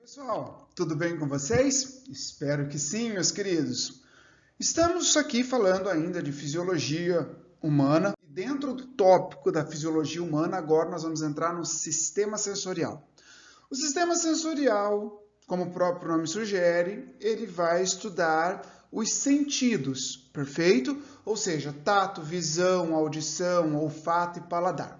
Pessoal, tudo bem com vocês? Espero que sim, meus queridos. Estamos aqui falando ainda de fisiologia humana. E dentro do tópico da fisiologia humana, agora nós vamos entrar no sistema sensorial. O sistema sensorial, como o próprio nome sugere, ele vai estudar os sentidos, perfeito? Ou seja, tato, visão, audição, olfato e paladar.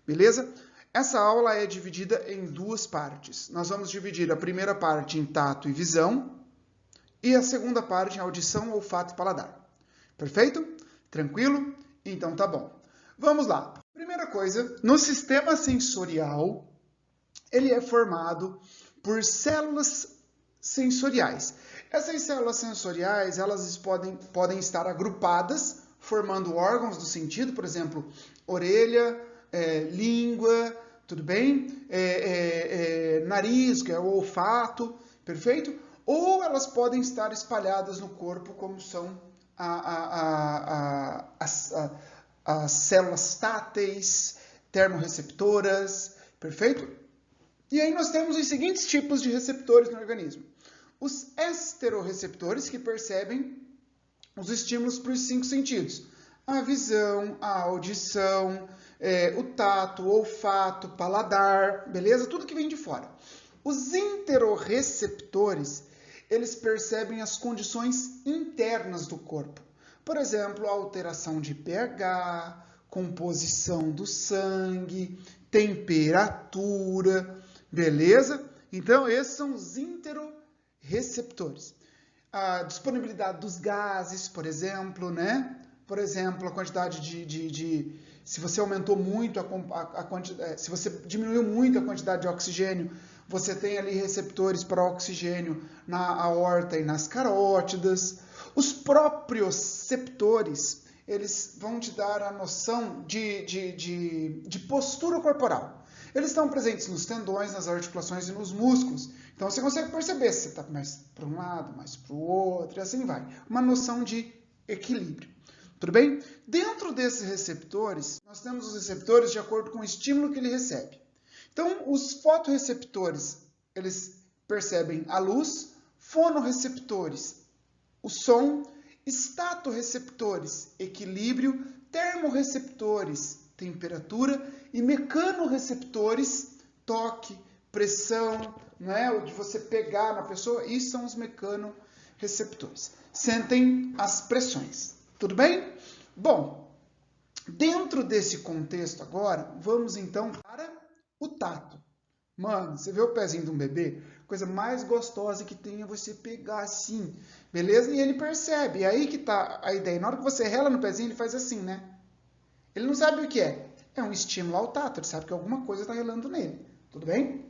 Beleza? Essa aula é dividida em duas partes. Nós vamos dividir a primeira parte em tato e visão e a segunda parte em audição, olfato e paladar. Perfeito? Tranquilo? Então tá bom. Vamos lá. Primeira coisa, no sistema sensorial, ele é formado por células sensoriais. Essas células sensoriais, elas podem estar agrupadas, formando órgãos do sentido, por exemplo, orelha, língua, tudo bem? Nariz, que é o olfato, perfeito? Ou elas podem estar espalhadas no corpo, como são as células táteis, termorreceptoras, perfeito? E aí nós temos os seguintes tipos de receptores no organismo. Os esterorreceptores, que percebem os estímulos para os 5 sentidos. A visão, a audição, o tato, o olfato, paladar, beleza? Tudo que vem de fora. Os interorreceptores, eles percebem as condições internas do corpo. Por exemplo, a alteração de pH, composição do sangue, temperatura, beleza? Então, esses são os interorreceptores. A disponibilidade dos gases, por exemplo, né? Por exemplo, a quantidade se você aumentou muito se você diminuiu muito a quantidade de oxigênio, você tem ali receptores para oxigênio na aorta e nas carótidas. Os proprioceptores, eles vão te dar a noção de postura corporal. Eles estão presentes nos tendões, nas articulações e nos músculos. Então você consegue perceber se você está mais para um lado, mais para o outro, e assim vai. Uma noção de equilíbrio. Tudo bem? Dentro desses receptores, nós temos os receptores de acordo com o estímulo que ele recebe. Então, os fotorreceptores, eles percebem a luz, fonorreceptores, o som, estatorreceptores, equilíbrio, termorreceptores, temperatura e mecanorreceptores, toque, pressão, não é? O de você pegar na pessoa, isso são os mecanorreceptores. Sentem as pressões. Tudo bem? Bom, dentro desse contexto agora, vamos então para o tato. Mano, você vê o pezinho de um bebê? A coisa mais gostosa que tem é você pegar assim, beleza? E ele percebe. E aí que tá a ideia. Na hora que você rela no pezinho, ele faz assim, né? Ele não sabe o que é. É um estímulo ao tato. Ele sabe que alguma coisa está relando nele. Tudo bem?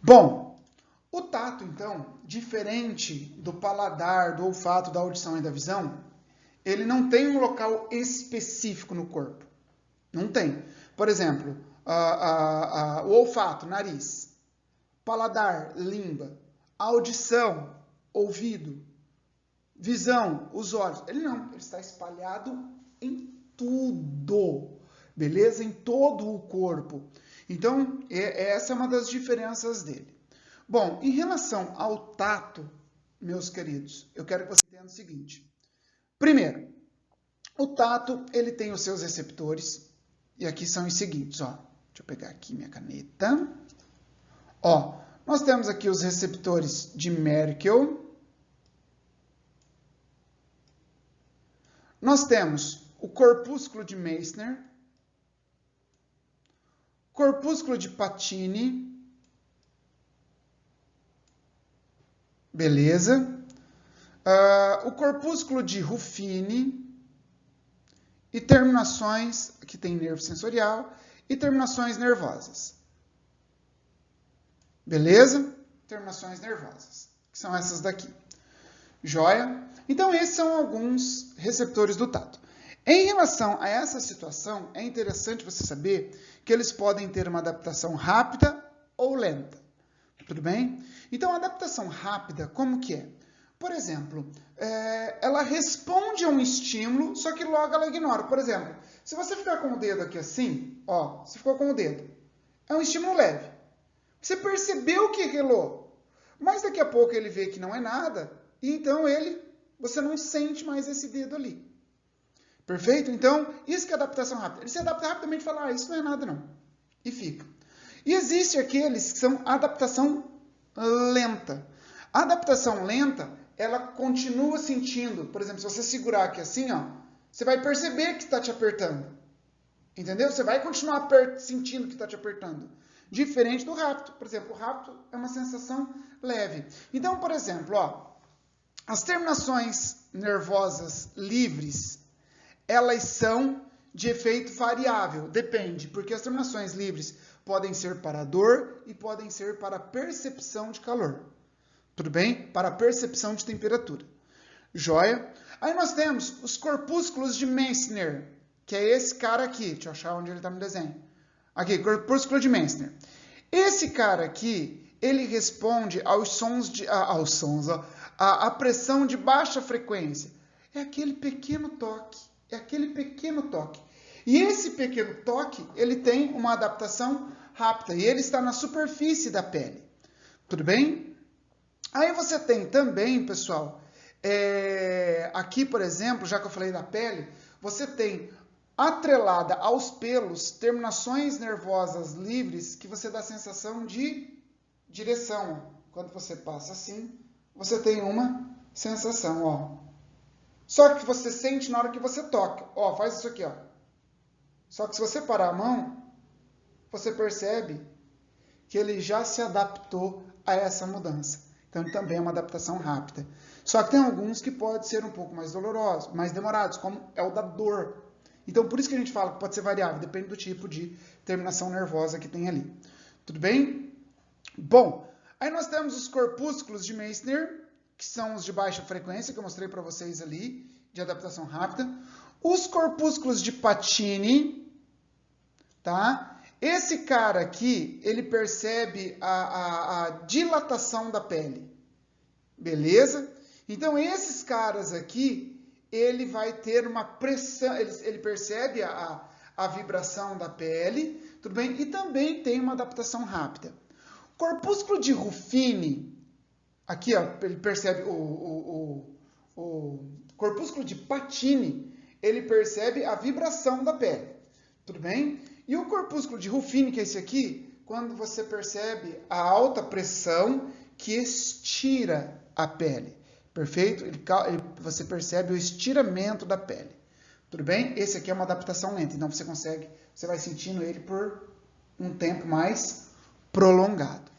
Bom, o tato, então, diferente do paladar, do olfato, da audição e da visão, ele não tem um local específico no corpo. Não tem. Por exemplo, o olfato, nariz. Paladar, língua. Audição, ouvido. Visão, os olhos. Ele não. Ele está espalhado em tudo. Beleza? Em todo o corpo. Então, essa é uma das diferenças dele. Bom, em relação ao tato, meus queridos, eu quero que você entenda o seguinte. Primeiro, o tato, ele tem os seus receptores, e aqui são os seguintes, ó. Deixa eu pegar aqui minha caneta. Ó, nós temos aqui os receptores de Merkel. Nós temos o corpúsculo de Meissner, corpúsculo de Pacini, beleza? O corpúsculo de Ruffini e terminações, aqui tem nervo sensorial, e terminações nervosas. Beleza? Terminações nervosas, que são essas daqui. Joia? Então, esses são alguns receptores do tato. Em relação a essa situação, é interessante você saber que eles podem ter uma adaptação rápida ou lenta. Tudo bem? Então, a adaptação rápida, como que é? Por exemplo, ela responde a um estímulo, só que logo ela ignora. Por exemplo, se você ficar com o dedo aqui assim, ó, você ficou com o dedo, é um estímulo leve. Você percebeu que relou, mas daqui a pouco ele vê que não é nada, e então você não sente mais esse dedo ali. Perfeito? Então, isso que é adaptação rápida. Ele se adapta rapidamente e fala, isso não é nada não. E fica. E existe aqueles que são adaptação lenta. A adaptação lenta, ela continua sentindo. Por exemplo, se você segurar aqui assim, ó, você vai perceber que está te apertando. Entendeu? Você vai continuar sentindo que está te apertando. Diferente do rápido. Por exemplo, o rápido é uma sensação leve. Então, por exemplo, ó, as terminações nervosas livres, elas são de efeito variável. Depende, porque as terminações livres podem ser para dor e podem ser para percepção de calor. Tudo bem? Para percepção de temperatura. Joia? Aí nós temos os corpúsculos de Meissner, que é esse cara aqui. Deixa eu achar onde ele está no desenho. Aqui, corpúsculo de Meissner. Esse cara aqui, ele responde aos sons à pressão de baixa frequência. É aquele pequeno toque. É aquele pequeno toque. E esse pequeno toque, ele tem uma adaptação rápida. E ele está na superfície da pele. Tudo bem? Aí você tem também, pessoal, aqui, por exemplo, já que eu falei da pele, você tem atrelada aos pelos terminações nervosas livres que você dá a sensação de direção. Quando você passa assim, você tem uma sensação, ó. Só que você sente na hora que você toca. Ó, faz isso aqui, ó. Só que se você parar a mão, você percebe que ele já se adaptou a essa mudança. Então, ele também é uma adaptação rápida. Só que tem alguns que podem ser um pouco mais dolorosos, mais demorados, como é o da dor. Então, por isso que a gente fala que pode ser variável, depende do tipo de terminação nervosa que tem ali. Tudo bem? Bom, aí nós temos os corpúsculos de Meissner, que são os de baixa frequência, que eu mostrei para vocês ali, de adaptação rápida. Os corpúsculos de Pacini, tá? Esse cara aqui, ele percebe a dilatação da pele. Beleza? Então, esses caras aqui, ele vai ter uma pressão, ele percebe a vibração da pele, tudo bem? E também tem uma adaptação rápida. Corpúsculo de Ruffini, aqui, ó, ele percebe o corpúsculo de Pacini, ele percebe a vibração da pele, tudo bem? E o corpúsculo de Ruffini, que é esse aqui, quando você percebe a alta pressão que estira a pele, perfeito? Você percebe o estiramento da pele, tudo bem? Esse aqui é uma adaptação lenta, então você vai sentindo ele por um tempo mais prolongado,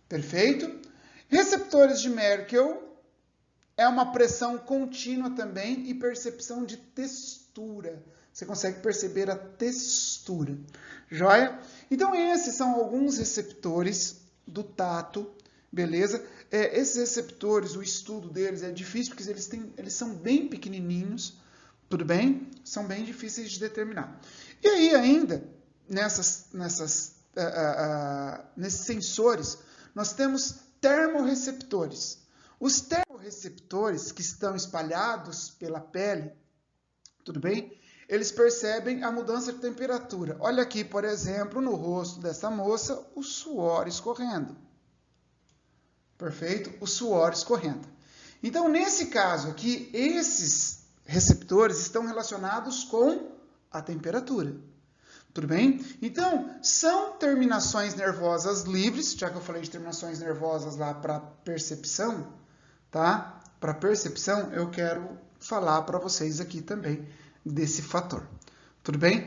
perfeito? Receptores de Merkel é uma pressão contínua também e percepção de textura. Você consegue perceber a textura. Joia? Então, esses são alguns receptores do tato, beleza? Esses receptores, o estudo deles é difícil, porque eles são bem pequenininhos, tudo bem? São bem difíceis de determinar. E aí, ainda, nesses sensores, nós temos termorreceptores. Os termorreceptores que estão espalhados pela pele, tudo bem? Eles percebem a mudança de temperatura. Olha aqui, por exemplo, no rosto dessa moça, o suor escorrendo. Perfeito? O suor escorrendo. Então, nesse caso aqui, esses receptores estão relacionados com a temperatura. Tudo bem? Então, são terminações nervosas livres, já que eu falei de terminações nervosas lá para percepção, tá? Para percepção, eu quero falar para vocês aqui também desse fator. Tudo bem?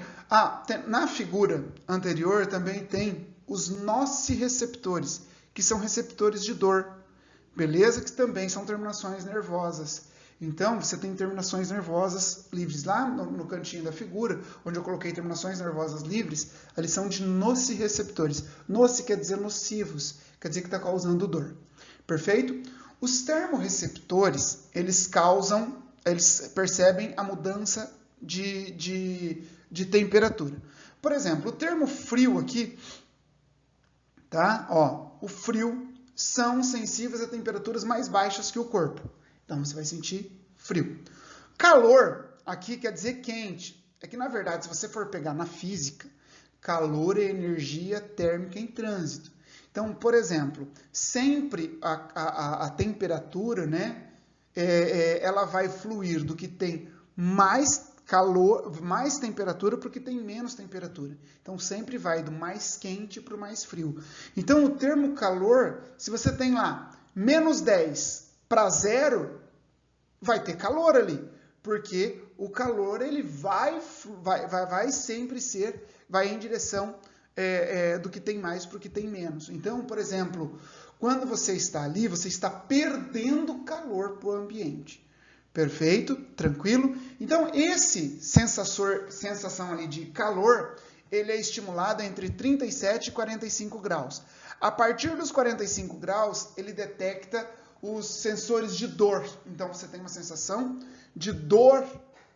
Na figura anterior também tem os nociceptores, que são receptores de dor, beleza? Que também são terminações nervosas. Então, você tem terminações nervosas livres. Lá no cantinho da figura, onde eu coloquei terminações nervosas livres, eles são de nociceptores. Noci quer dizer nocivos, quer dizer que está causando dor. Perfeito? Os termorreceptores, eles percebem a mudança de temperatura. Por exemplo, o termo frio aqui, tá? Ó, o frio são sensíveis a temperaturas mais baixas que o corpo. Então você vai sentir frio. Calor, aqui quer dizer quente. É que, na verdade, se você for pegar na física, calor é energia térmica em trânsito. Então, por exemplo, sempre a temperatura, né, ela vai fluir do que tem mais calor, mais temperatura para o que tem menos temperatura. Então, sempre vai do mais quente para o mais frio. Então, o termo calor, se você tem lá menos 10 para 0, vai ter calor ali. Porque o calor ele vai sempre vai em direção do que tem mais para o que tem menos. Então, por exemplo, quando você está ali, você está perdendo calor para o ambiente. Perfeito? Tranquilo? Então, esse sensação ali de calor, ele é estimulado entre 37 e 45 graus. A partir dos 45 graus, ele detecta os sensores de dor. Então, você tem uma sensação de dor,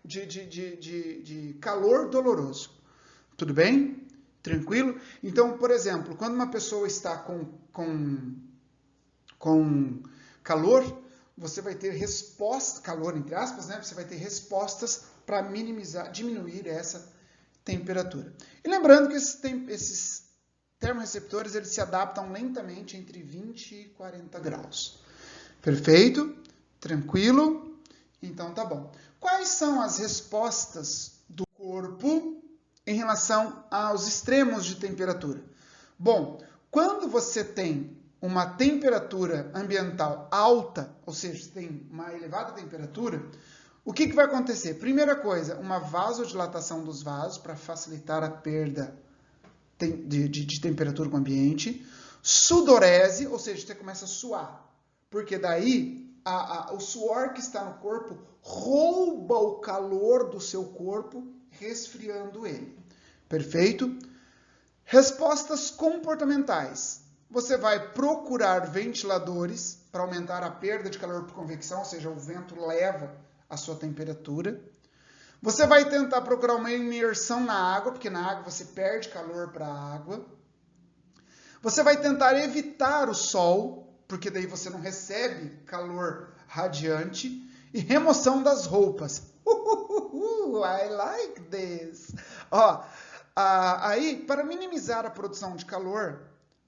de calor doloroso. Tudo bem? Tranquilo? Então, por exemplo, quando uma pessoa está com calor, você vai ter resposta, calor entre aspas, né? Você vai ter respostas para diminuir essa temperatura. E lembrando que esses termorreceptores eles se adaptam lentamente entre 20 e 40 graus. Perfeito? Tranquilo? Então tá bom. Quais são as respostas do corpo em relação aos extremos de temperatura? Bom, quando você tem uma temperatura ambiental alta, ou seja, tem uma elevada temperatura, o que vai acontecer? Primeira coisa, uma vasodilatação dos vasos para facilitar a perda de temperatura com o ambiente. Sudorese, ou seja, você começa a suar, porque daí o suor que está no corpo rouba o calor do seu corpo, resfriando ele. Perfeito? Respostas comportamentais. Você vai procurar ventiladores para aumentar a perda de calor por convecção, ou seja, o vento leva a sua temperatura. Você vai tentar procurar uma imersão na água, porque na água você perde calor para a água. Você vai tentar evitar o sol, porque daí você não recebe calor radiante. E remoção das roupas. I like this. Aí, para minimizar a produção de calor,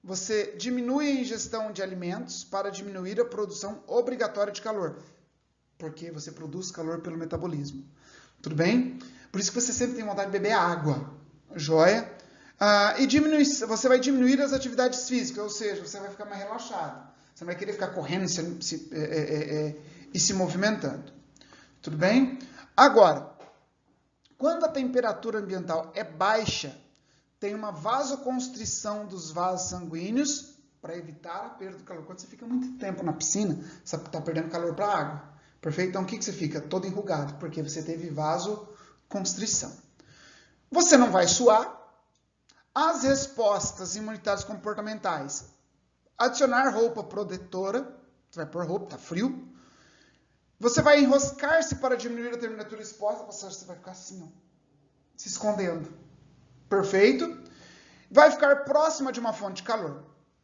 você diminui a ingestão de alimentos para diminuir a produção obrigatória de calor. Porque você produz calor pelo metabolismo. Tudo bem? Por isso que você sempre tem vontade de beber água. Joia? Você vai diminuir as atividades físicas, ou seja, você vai ficar mais relaxado. Você não vai querer ficar correndo e se movimentando. Tudo bem? Agora, quando a temperatura ambiental é baixa, tem uma vasoconstrição dos vasos sanguíneos para evitar a perda do calor. Quando você fica muito tempo na piscina, você está perdendo calor para a água. Perfeito? Então, o que você fica? Todo enrugado, porque você teve vasoconstrição. Você não vai suar. As respostas imunitárias comportamentais. Adicionar roupa protetora. Você vai pôr roupa, está frio. Você vai enroscar-se para diminuir a temperatura exposta. Você vai ficar assim, ó, se escondendo. Perfeito? Vai ficar próxima de uma fonte de calor.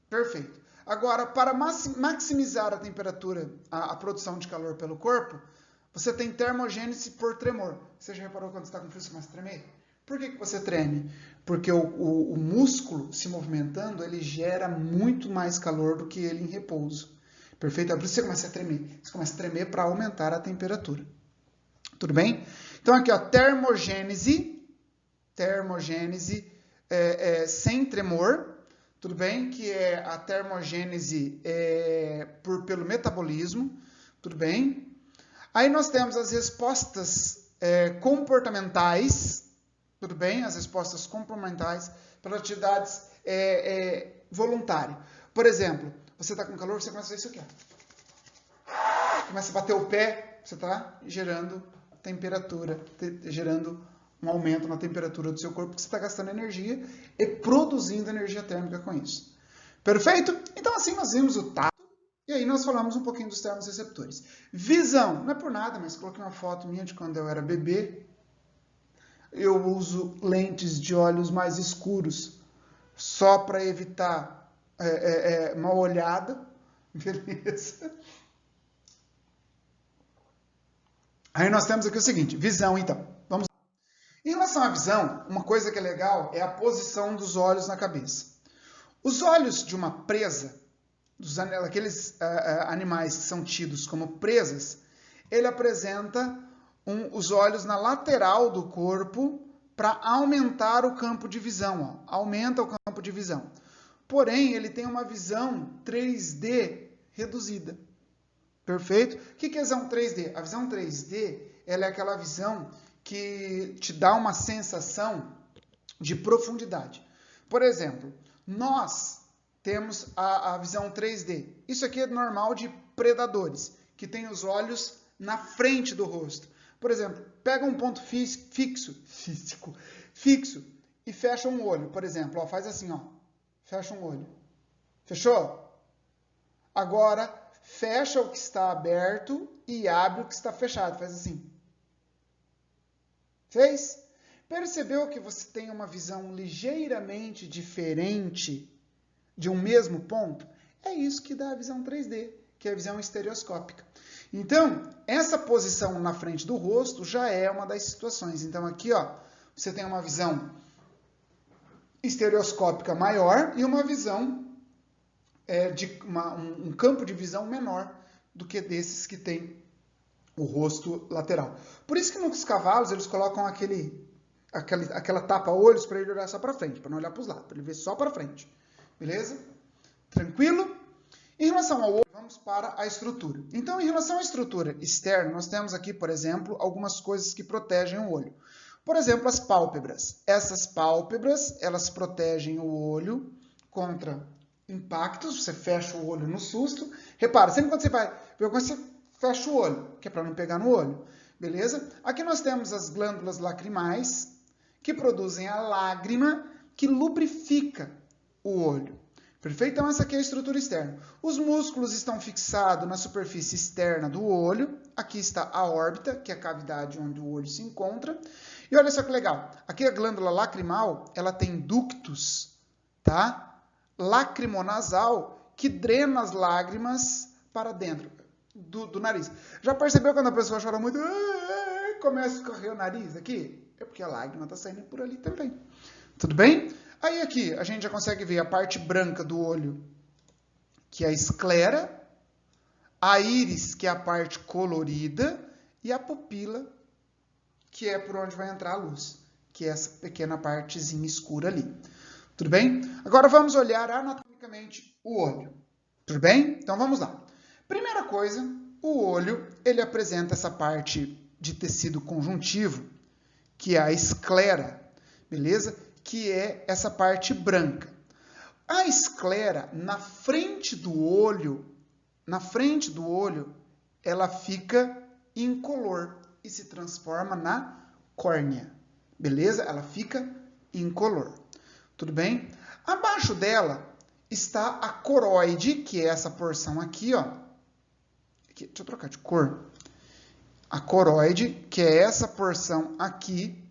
Perfeito. Agora, para maximizar a temperatura, a produção de calor pelo corpo, você tem termogênese por tremor. Você já reparou quando você está com frio, você começa a tremer? Por que você treme? Porque o músculo se movimentando, ele gera muito mais calor do que ele em repouso. Perfeito? É por isso que você começa a tremer. Você começa a tremer para aumentar a temperatura. Tudo bem? Então aqui, ó, termogênese sem tremor. Tudo bem? Que é a termogênese pelo metabolismo. Tudo bem? Aí nós temos as respostas comportamentais. Tudo bem? As respostas comportamentais para atividades voluntárias. Por exemplo, você está com calor, você começa a fazer isso aqui. Ó. Começa a bater o pé, você está gerando temperatura, gerando um aumento na temperatura do seu corpo, porque você está gastando energia e produzindo energia térmica com isso. Perfeito? Então assim nós vimos o tato, e aí nós falamos um pouquinho dos termorreceptores. Visão, não é por nada, mas coloquei uma foto minha de quando eu era bebê. Eu uso lentes de olhos mais escuros, só para evitar uma olhada. Beleza? Aí nós temos aqui o seguinte, visão, então. Vamos lá. Em relação à visão, uma coisa que é legal é a posição dos olhos na cabeça. Os olhos de uma presa, aqueles animais que são tidos como presas, ele apresenta os olhos na lateral do corpo para aumentar o campo de visão. Ó. Aumenta o campo de visão. Porém, ele tem uma visão 3D reduzida. Perfeito? O que é a visão 3D? A visão 3D ela é aquela visão que te dá uma sensação de profundidade. Por exemplo, nós temos a visão 3D. Isso aqui é normal de predadores, que tem os olhos na frente do rosto. Por exemplo, pega um ponto fixo e fecha um olho, por exemplo. Ó, faz assim, ó, fecha um olho. Fechou? Agora, fecha o que está aberto e abre o que está fechado. Faz assim. Fez? Percebeu que você tem uma visão ligeiramente diferente de um mesmo ponto? É isso que dá a visão 3D, que é a visão estereoscópica. Então, essa posição na frente do rosto já é uma das situações. Então, aqui, ó, você tem uma visão estereoscópica maior e uma visão um campo de visão menor do que desses que tem o rosto lateral. Por isso que nos cavalos eles colocam aquela tapa-olhos para ele olhar só para frente, para não olhar para os lados, para ele ver só para frente. Beleza? Tranquilo? Em relação ao olho, vamos para a estrutura. Então, em relação à estrutura externa, nós temos aqui, por exemplo, algumas coisas que protegem o olho. Por exemplo, as pálpebras. Essas pálpebras, elas protegem o olho contra impactos. Você fecha o olho no susto. Repara, sempre quando você vai ver, você fecha o olho, que é para não pegar no olho. Beleza? Aqui nós temos as glândulas lacrimais, que produzem a lágrima que lubrifica o olho. Perfeito? Então, essa aqui é a estrutura externa. Os músculos estão fixados na superfície externa do olho. Aqui está a órbita, que é a cavidade onde o olho se encontra. E olha só que legal. Aqui a glândula lacrimal, ela tem ductos, tá? Lacrimonasal, que drena as lágrimas para dentro do nariz. Já percebeu quando a pessoa chora muito? Começa a escorrer o nariz aqui? É porque a lágrima está saindo por ali também. Tudo bem? Aí aqui a gente já consegue ver a parte branca do olho, que é a esclera, a íris, que é a parte colorida, e a pupila, que é por onde vai entrar a luz, que é essa pequena partezinha escura ali. Tudo bem? Agora vamos olhar anatomicamente o olho. Tudo bem? Então vamos lá. Primeira coisa, o olho, ele apresenta essa parte de tecido conjuntivo, que é a esclera, beleza? Que é essa parte branca. A esclera, na frente do olho, ela fica incolor e se transforma na córnea. Beleza? Ela fica incolor. Tudo bem? Abaixo dela está a coroide, que é essa porção aqui, ó. Aqui, deixa eu trocar de cor. A coroide, que é essa porção aqui,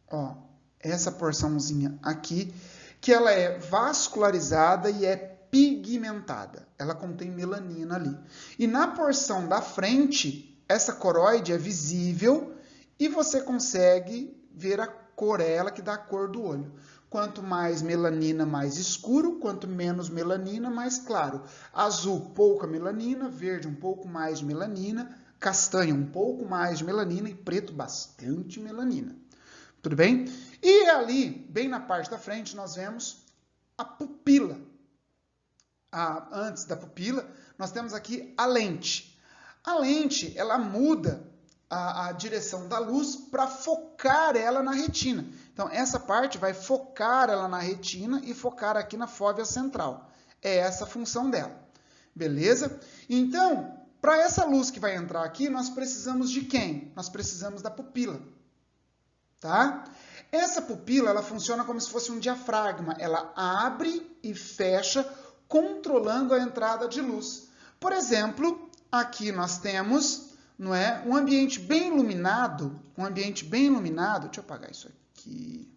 ó. Essa porçãozinha aqui, que ela é vascularizada e é pigmentada. Ela contém melanina ali. E na porção da frente, essa coroide é visível e você consegue ver a cor, ela que dá a cor do olho. Quanto mais melanina, mais escuro. Quanto menos melanina, mais claro. Azul, pouca melanina. Verde, um pouco mais de melanina. Castanho, um pouco mais de melanina. E preto, bastante melanina. Tudo bem? E ali, bem na parte da frente, nós vemos a pupila. Antes da pupila, nós temos aqui a lente. A lente, ela muda a direção da luz para focar ela na retina. Então, essa parte vai focar ela na retina e focar aqui na fóvea central. É essa a função dela. Beleza? Então, para essa luz que vai entrar aqui, nós precisamos de quem? Nós precisamos da pupila. Tá? Essa pupila, ela funciona como se fosse um diafragma. Ela abre e fecha, controlando a entrada de luz. Por exemplo, aqui nós temos, não é, um ambiente bem iluminado. Deixa eu apagar isso aqui.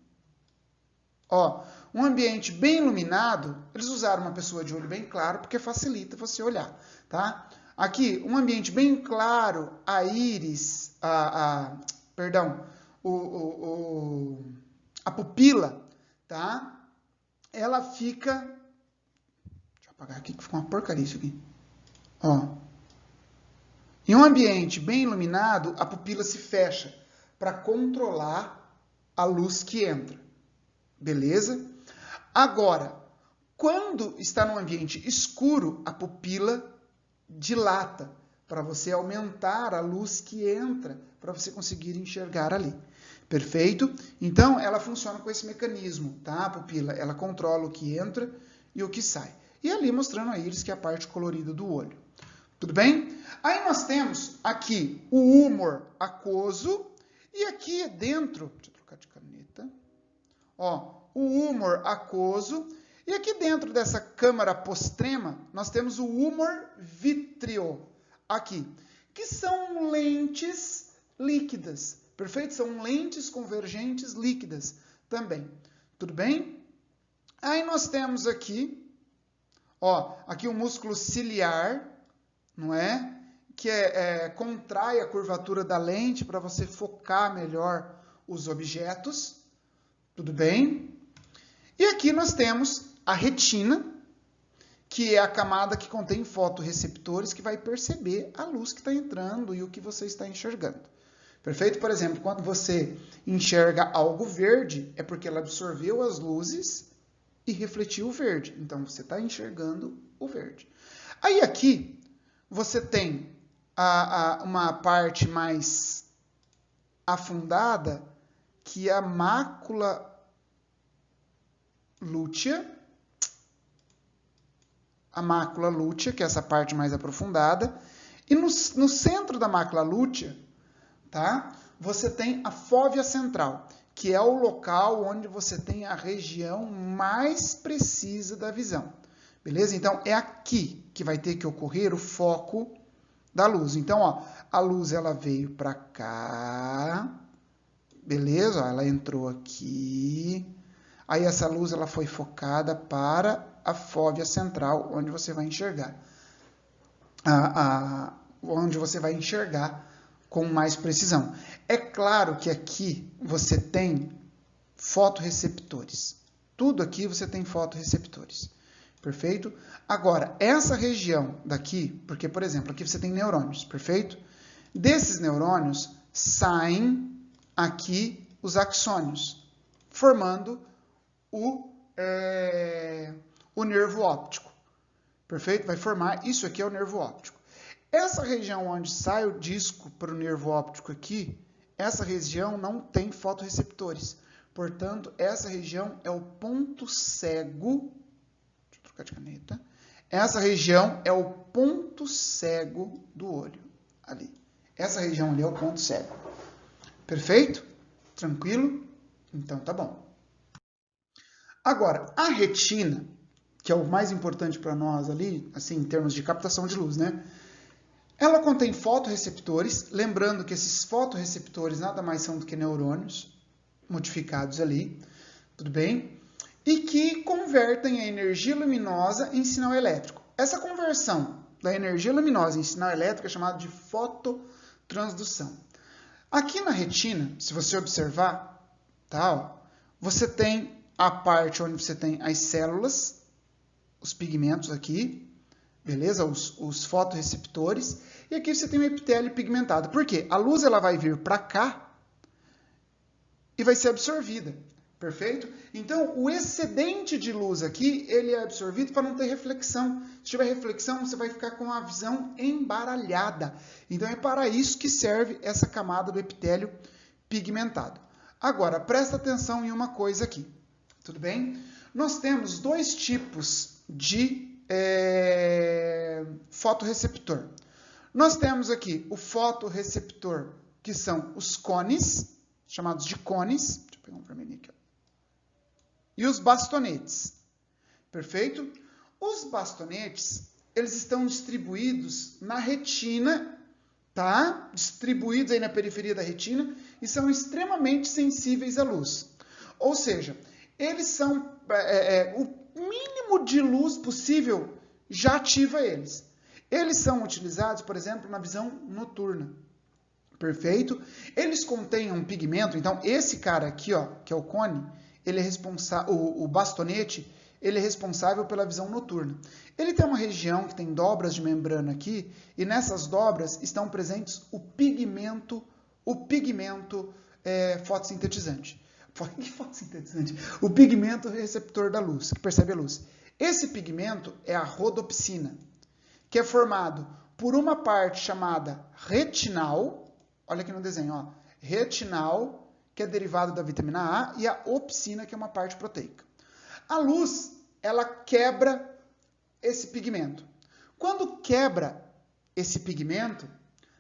Ó, um ambiente bem iluminado, eles usaram uma pessoa de olho bem claro, porque facilita você olhar, tá? Aqui, um ambiente bem claro, a íris, perdão, a pupila, tá? Ela fica... Deixa eu apagar aqui que ficou uma porcaria isso aqui. Ó. Em um ambiente bem iluminado, a pupila se fecha para controlar a luz que entra. Beleza? Agora, quando está num ambiente escuro, a pupila dilata para você aumentar a luz que entra, para você conseguir enxergar ali. Perfeito? Então, ela funciona com esse mecanismo, tá? A pupila, ela controla o que entra e o que sai. E ali mostrando a íris, que é a parte colorida do olho. Tudo bem? Aí nós temos aqui o humor aquoso e aqui dentro, deixa eu trocar de caneta, ó, o humor aquoso e aqui dentro dessa câmara postrema nós temos o humor vítreo, aqui, que são lentes líquidas, perfeito? São lentes convergentes líquidas também, tudo bem? Aí nós temos aqui, ó, aqui o músculo ciliar, não é? Que contrai a curvatura da lente para você focar melhor os objetos. Tudo bem? E aqui nós temos a retina, que é a camada que contém fotorreceptores que vai perceber a luz que está entrando e o que você está enxergando. Perfeito? Por exemplo, quando você enxerga algo verde, é porque ela absorveu as luzes e refletiu o verde. Então, você está enxergando o verde. Aí aqui você tem uma parte mais afundada, que é a mácula lútea. A mácula lútea, que é essa parte mais aprofundada. E no centro da mácula lútea, tá? Você tem a fóvea central, que é o local onde você tem a região mais precisa da visão. Beleza? Então, é aqui que vai ter que ocorrer o foco da luz. Então, ó, a luz ela veio para cá, beleza? Ó, ela entrou aqui. Aí, essa luz ela foi focada para a fóvea central, onde você vai enxergar. Onde você vai enxergar com mais precisão. É claro que aqui você tem fotorreceptores. Tudo aqui você tem fotorreceptores. Perfeito? Agora, essa região daqui, porque, por exemplo, aqui você tem neurônios, perfeito? Desses neurônios saem aqui os axônios, formando o nervo óptico. Perfeito? Vai formar, isso aqui é o nervo óptico. Essa região onde sai o disco para o nervo óptico aqui, essa região não tem fotorreceptores. Portanto, essa região é o ponto cego. Deixa eu trocar de caneta. Essa região é o ponto cego do olho. Ali. Essa região ali é o ponto cego. Perfeito? Tranquilo? Então tá bom. Agora, a retina, que é o mais importante para nós ali, assim, em termos de captação de luz, né? Ela contém fotorreceptores, lembrando que esses fotorreceptores nada mais são do que neurônios modificados ali, tudo bem? E que convertem a energia luminosa em sinal elétrico. Essa conversão da energia luminosa em sinal elétrico é chamada de fototransdução. Aqui na retina, se você observar, tá, ó, você tem a parte onde você tem as células, os pigmentos aqui, beleza? Os fotorreceptores. E aqui você tem o epitélio pigmentado. Por quê? A luz ela vai vir para cá e vai ser absorvida. Perfeito? Então, o excedente de luz aqui, ele é absorvido para não ter reflexão. Se tiver reflexão, você vai ficar com a visão embaralhada. Então, é para isso que serve essa camada do epitélio pigmentado. Agora, presta atenção em uma coisa aqui. Tudo bem? Nós temos dois tipos de fotorreceptor. Nós temos aqui o fotorreceptor, que são os cones, chamados de cones. Deixa eu pegar um vermelhinho aqui. Ó. E os bastonetes. Perfeito? Os bastonetes, eles estão distribuídos na retina, tá? Distribuídos aí na periferia da retina e são extremamente sensíveis à luz. Ou seja, eles são o mínimo de luz possível já ativa eles. Eles são utilizados, por exemplo, na visão noturna. Perfeito? Eles contêm um pigmento, então esse cara aqui, ó, que é o cone, ele é responsável, o bastonete, ele é responsável pela visão noturna. Ele tem uma região que tem dobras de membrana aqui, e nessas dobras estão presentes o pigmento fotossintetizante. Que fotossintetizante? O pigmento receptor da luz, que percebe a luz. Esse pigmento é a rodopsina, que é formado por uma parte chamada retinal. Olha aqui no desenho, ó. Retinal, que é derivado da vitamina A, e a opsina, que é uma parte proteica. A luz, ela quebra esse pigmento. Quando quebra esse pigmento,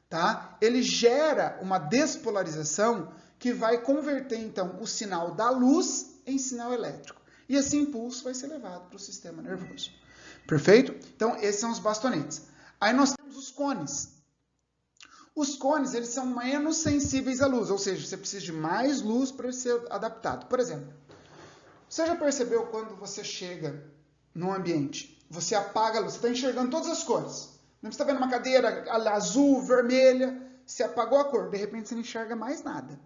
tá? Ele gera uma despolarização que vai converter, então, o sinal da luz em sinal elétrico. E esse impulso vai ser levado para o sistema nervoso. Perfeito? Então, esses são os bastonetes. Aí nós temos os cones. Os cones, eles são menos sensíveis à luz, ou seja, você precisa de mais luz para ele ser adaptado. Por exemplo, você já percebeu quando você chega num ambiente, você apaga a luz, você está enxergando todas as cores. Você está vendo uma cadeira azul, vermelha, você apagou a cor, de repente você não enxerga mais nada.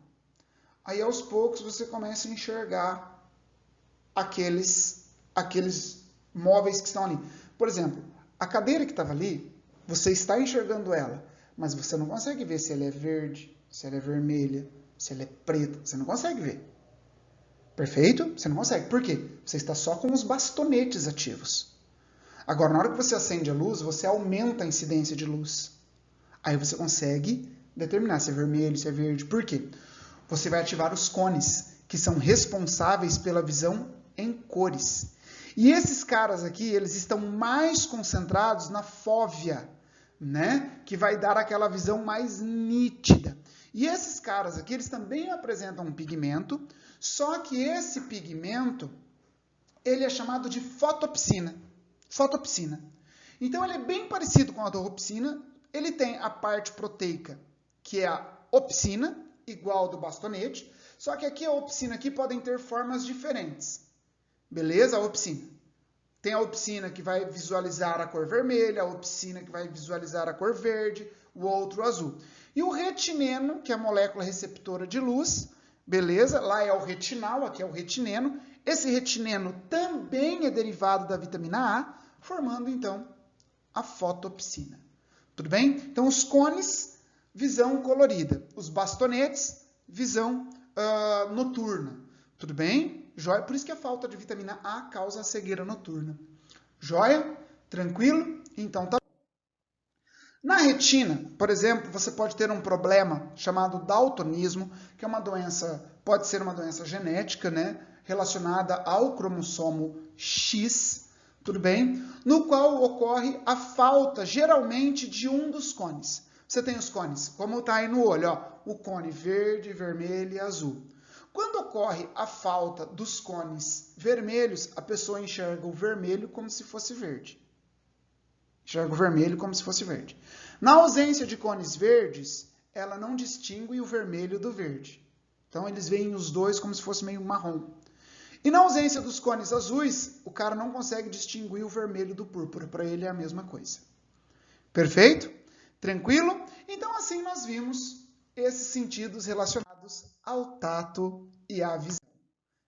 Aí aos poucos você começa a enxergar aqueles móveis que estão ali. Por exemplo, a cadeira que estava ali, você está enxergando ela, mas você não consegue ver se ela é verde, se ela é vermelha, se ela é preta. Você não consegue ver. Perfeito? Você não consegue. Por quê? Você está só com os bastonetes ativos. Agora, na hora que você acende a luz, você aumenta a incidência de luz. Aí você consegue determinar se é vermelho, se é verde. Por quê? Você vai ativar os cones, que são responsáveis pela visão em cores. E esses caras aqui, eles estão mais concentrados na fóvea, né? Que vai dar aquela visão mais nítida. E esses caras aqui, eles também apresentam um pigmento, só que esse pigmento, ele é chamado de fotopsina. Fotopsina. Então, ele é bem parecido com a rodopsina. Ele tem a parte proteica, que é a opsina, igual do bastonete, só que aqui a opsina aqui podem ter formas diferentes. Beleza? A opsina. Tem a opsina que vai visualizar a cor vermelha, a opsina que vai visualizar a cor verde, o outro azul. E o retineno, que é a molécula receptora de luz, beleza? Lá é o retinal, aqui é o retineno. Esse retineno também é derivado da vitamina A, formando então a fotopsina. Tudo bem? Então os cones, visão colorida. Os bastonetes, visão noturna. Tudo bem? Joia? Por isso que a falta de vitamina A causa a cegueira noturna. Joia? Tranquilo? Então tá. Na retina, por exemplo, você pode ter um problema chamado daltonismo, que é uma doença, pode ser uma doença genética, né, relacionada ao cromossomo X, tudo bem? No qual ocorre a falta, geralmente, de um dos cones. Você tem os cones, como está aí no olho, ó, o cone verde, vermelho e azul. Quando ocorre a falta dos cones vermelhos, a pessoa enxerga o vermelho como se fosse verde. Enxerga o vermelho como se fosse verde. Na ausência de cones verdes, ela não distingue o vermelho do verde. Então, eles veem os dois como se fosse meio marrom. E na ausência dos cones azuis, o cara não consegue distinguir o vermelho do púrpura. Para ele é a mesma coisa. Perfeito? Tranquilo? Então, assim nós vimos esses sentidos relacionados ao tato e à visão.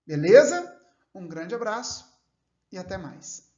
Beleza? Um grande abraço e até mais.